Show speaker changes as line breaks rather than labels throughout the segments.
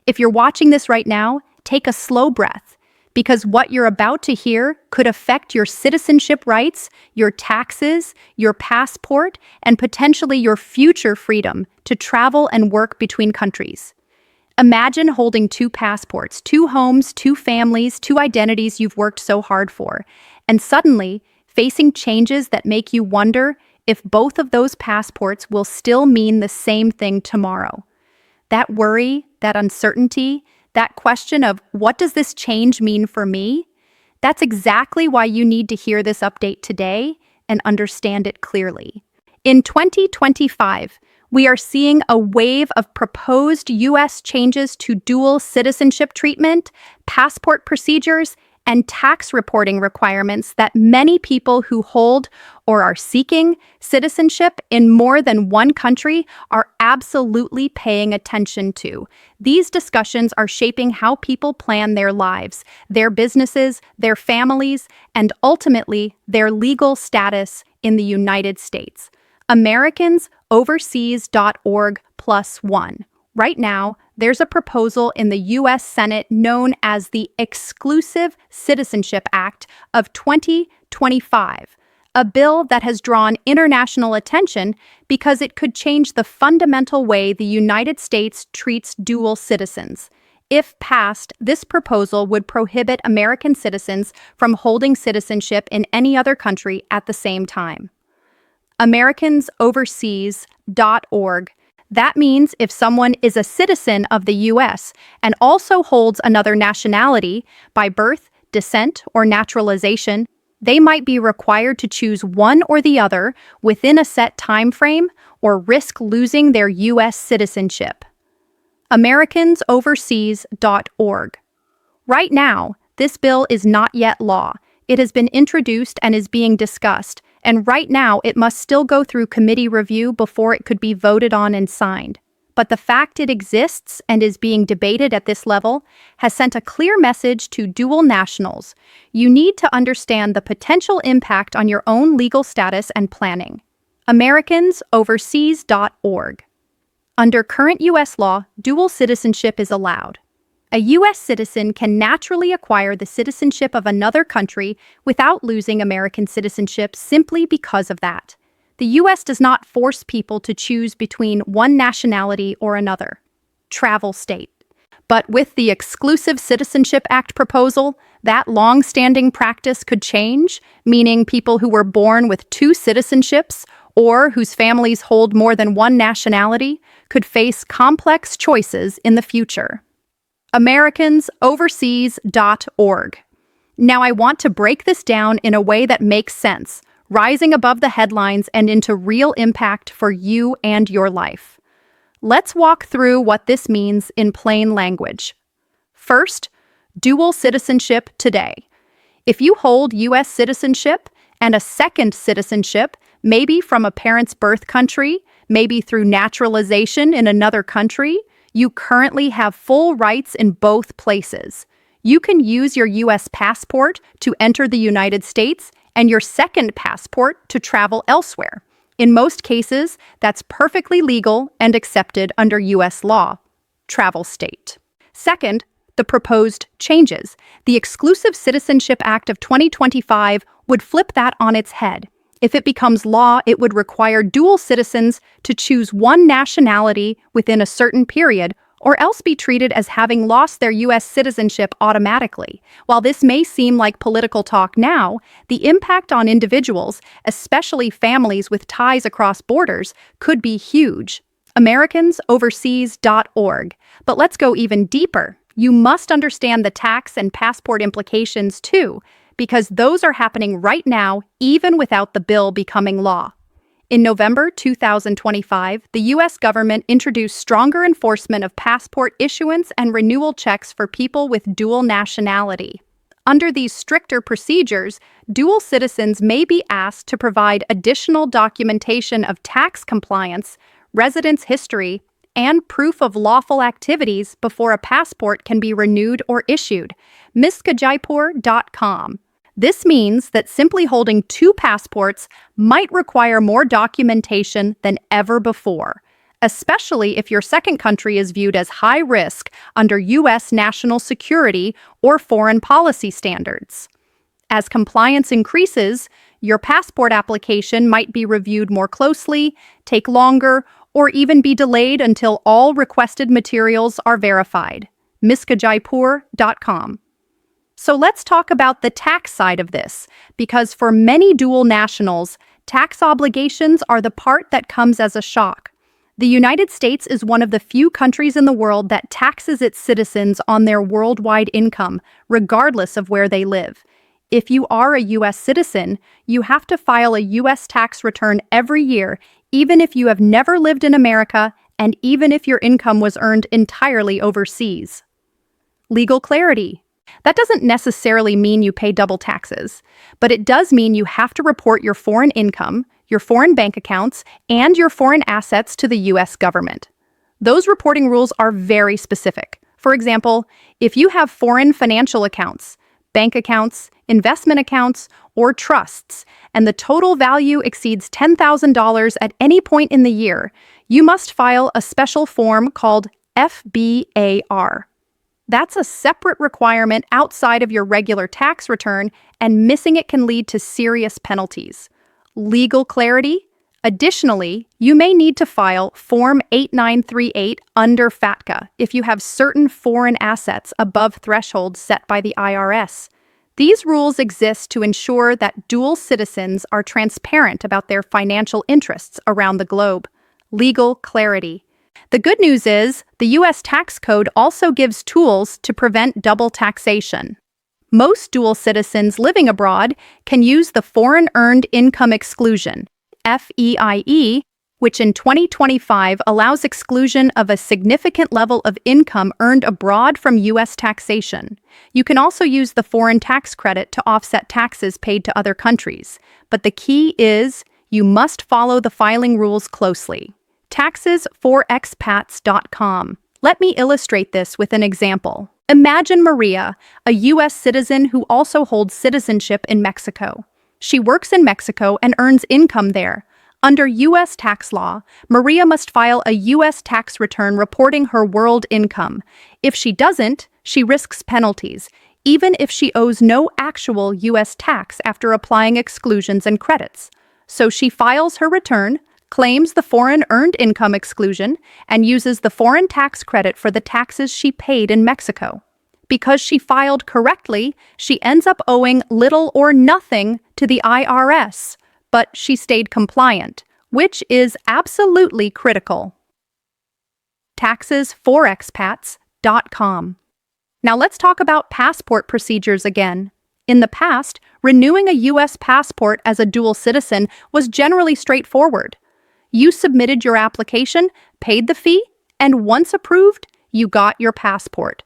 If you're watching this right now, take a slow breath, because what you're about to hear could affect your citizenship rights, your taxes, your passport, and potentially your future freedom to travel and work between countries. Imagine holding two passports, two homes, two families, two identities you've worked so hard for, and suddenly facing changes that make you wonder if both of those passports will still mean the same thing tomorrow. That worry, that uncertainty, that question of what does this change mean for me? That's exactly why you need to hear this update today and understand it clearly. In 2025, we are seeing a wave of proposed U.S. changes to dual citizenship treatment, passport procedures, and tax reporting requirements that many people who hold or are seeking citizenship in more than one country are absolutely paying attention to. These discussions are shaping how people plan their lives, their businesses, their families, and ultimately their legal status in the United States. AmericansOverseas.org+1. Right now, there's a proposal in the U.S. Senate known as the Exclusive Citizenship Act of 2025, a bill that has drawn international attention because it could change the fundamental way the United States treats dual citizens. If passed, this proposal would prohibit American citizens from holding citizenship in any other country at the same time. AmericansOverseas.org. That means if someone is a citizen of the U.S. and also holds another nationality by birth, descent, or naturalization, they might be required to choose one or the other within a set time frame or risk losing their U.S. citizenship. AmericansOverseas.org. Right now, this bill is not yet law. It has been introduced and is being discussed, and right now it must still go through committee review before it could be voted on and signed. But the fact it exists and is being debated at this level has sent a clear message to dual nationals. You need to understand the potential impact on your own legal status and planning. AmericansOverseas.org. Under current U.S. law, dual citizenship is allowed. A U.S. citizen can naturally acquire the citizenship of another country without losing American citizenship simply because of that. The U.S. does not force people to choose between one nationality or another. Travel state. But with the Exclusive Citizenship Act proposal, that long-standing practice could change, meaning people who were born with two citizenships or whose families hold more than one nationality could face complex choices in the future. AmericansOverseas.org. Now I want to break this down in a way that makes sense, rising above the headlines and into real impact for you and your life. Let's walk through what this means in plain language. First, dual citizenship today. If you hold U.S. citizenship and a second citizenship, maybe from a parent's birth country, maybe through naturalization in another country, you currently have full rights in both places. You can use your U.S. passport to enter the United States and your second passport to travel elsewhere. In most cases, that's perfectly legal and accepted under U.S. law. Travel state. Second, the proposed changes. The Exclusive Citizenship Act of 2025 would flip that on its head. If it becomes law, it would require dual citizens to choose one nationality within a certain period, or else be treated as having lost their U.S. citizenship automatically. While this may seem like political talk now, the impact on individuals, especially families with ties across borders, could be huge. AmericansOverseas.org. But let's go even deeper. You must understand the tax and passport implications too, because those are happening right now, even without the bill becoming law. In November 2025, the U.S. government introduced stronger enforcement of passport issuance and renewal checks for people with dual nationality. Under these stricter procedures, dual citizens may be asked to provide additional documentation of tax compliance, residence history, and proof of lawful activities before a passport can be renewed or issued. miskajaipur.com. This means that simply holding two passports might require more documentation than ever before. especially if your second country is viewed as high risk under U.S. national security or foreign policy standards. As compliance increases, your passport application might be reviewed more closely, take longer, or even be delayed until all requested materials are verified. miskajaipur.com. So let's talk about the tax side of this, because for many dual nationals, tax obligations are the part that comes as a shock. The United States is one of the few countries in the world that taxes its citizens on their worldwide income, regardless of where they live. If you are a U.S. citizen, you have to file a U.S. tax return every year, even if you have never lived in America and even if your income was earned entirely overseas. Legal clarity. That doesn't necessarily mean you pay double taxes, but it does mean you have to report your foreign income, your foreign bank accounts, and your foreign assets to the U.S. government. Those reporting rules are very specific. For example, if you have foreign financial accounts, bank accounts, investment accounts, or trusts, and the total value exceeds $10,000 at any point in the year, you must file a special form called FBAR. That's a separate requirement outside of your regular tax return, and missing it can lead to serious penalties. Legal clarity. Additionally, you may need to file Form 8938 under FATCA if you have certain foreign assets above thresholds set by the IRS. These rules exist to ensure that dual citizens are transparent about their financial interests around the globe. Legal clarity. The good news is, the U.S. tax code also gives tools to prevent double taxation. Most dual citizens living abroad can use the Foreign Earned Income Exclusion, FEIE, which in 2025 allows exclusion of a significant level of income earned abroad from U.S. taxation. You can also use the foreign tax credit to offset taxes paid to other countries, but the key is you must follow the filing rules closely. Taxes4expats.com. Let me illustrate this with an example. Imagine Maria, a U.S. citizen who also holds citizenship in Mexico. She works in Mexico and earns income there. Under U.S. tax law, Maria must file a U.S. tax return reporting her world income. If she doesn't, she risks penalties, even if she owes no actual U.S. tax after applying exclusions and credits. So she files her return, claims the foreign earned income exclusion, and uses the foreign tax credit for the taxes she paid in Mexico. Because she filed correctly, she ends up owing little or nothing to the IRS, but she stayed compliant, which is absolutely critical. Taxes4expats.com. Now let's talk about passport procedures again. In the past, renewing a U.S. passport as a dual citizen was generally straightforward. You submitted your application, paid the fee, and once approved, you got your passport.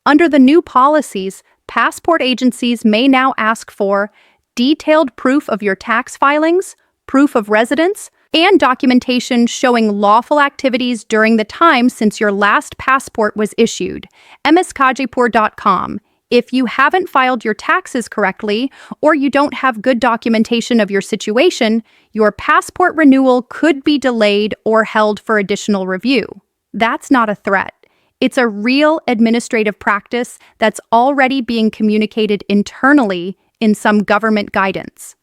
Under the new policies, passport agencies may now ask for detailed proof of your tax filings, proof of residence, and documentation showing lawful activities during the time since your last passport was issued. miskajaipur.com. If you haven't filed your taxes correctly, or you don't have good documentation of your situation, your passport renewal could be delayed or held for additional review. That's not a threat. It's a real administrative practice that's already being communicated internally in some government guidance.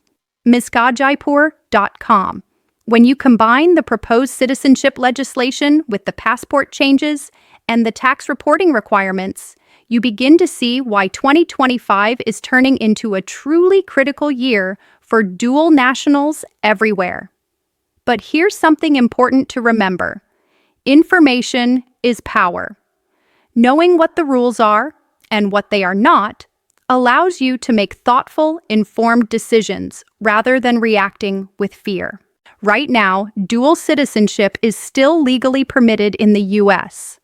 miskajaipur.com. When you combine the proposed citizenship legislation with the passport changes and the tax reporting requirements, you begin to see why 2025 is turning into a truly critical year for dual nationals everywhere. But here's something important to remember. Information is power. Knowing what the rules are and what they are not allows you to make thoughtful, informed decisions rather than reacting with fear. Right now, dual citizenship is still legally permitted in the U.S.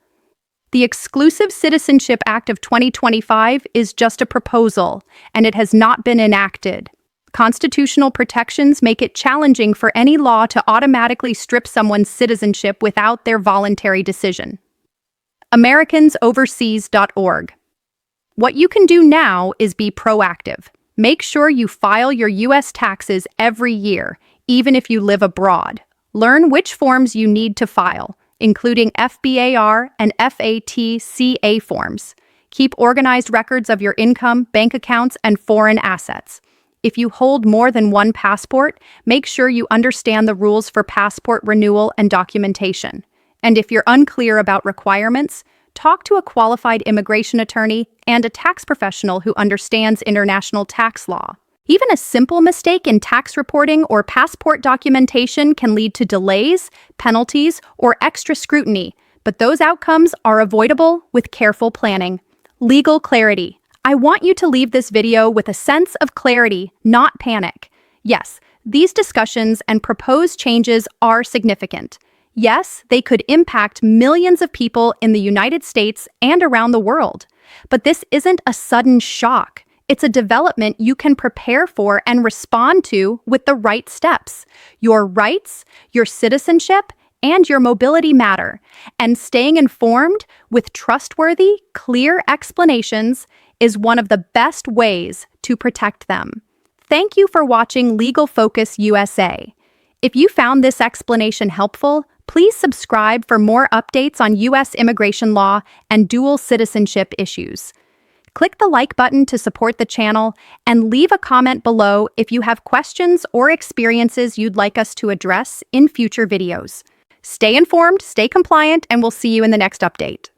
The Exclusive Citizenship Act of 2025 is just a proposal, and it has not been enacted. Constitutional protections make it challenging for any law to automatically strip someone's citizenship without their voluntary decision. AmericansOverseas.org. What you can do now is be proactive. Make sure you file your U.S. taxes every year, even if you live abroad. Learn which forms you need to file including FBAR and FATCA forms. Keep organized records of your income, bank accounts, and foreign assets. If you hold more than one passport, make sure you understand the rules for passport renewal and documentation. And if you're unclear about requirements, talk to a qualified immigration attorney and a tax professional who understands international tax law. Even a simple mistake in tax reporting or passport documentation can lead to delays, penalties, or extra scrutiny, but those outcomes are avoidable with careful planning. Legal clarity. I want you to leave this video with a sense of clarity, not panic. Yes, these discussions and proposed changes are significant. Yes, they could impact millions of people in the United States and around the world. But this isn't a sudden shock. It's a development you can prepare for and respond to with the right steps. Your rights, your citizenship, and your mobility matter. And staying informed with trustworthy, clear explanations is one of the best ways to protect them. Thank you for watching Legal Focus USA. If you found this explanation helpful, please subscribe for more updates on U.S. immigration law and dual citizenship issues. Click the like button to support the channel and leave a comment below if you have questions or experiences you'd like us to address in future videos. Stay informed, stay compliant, and we'll see you in the next update.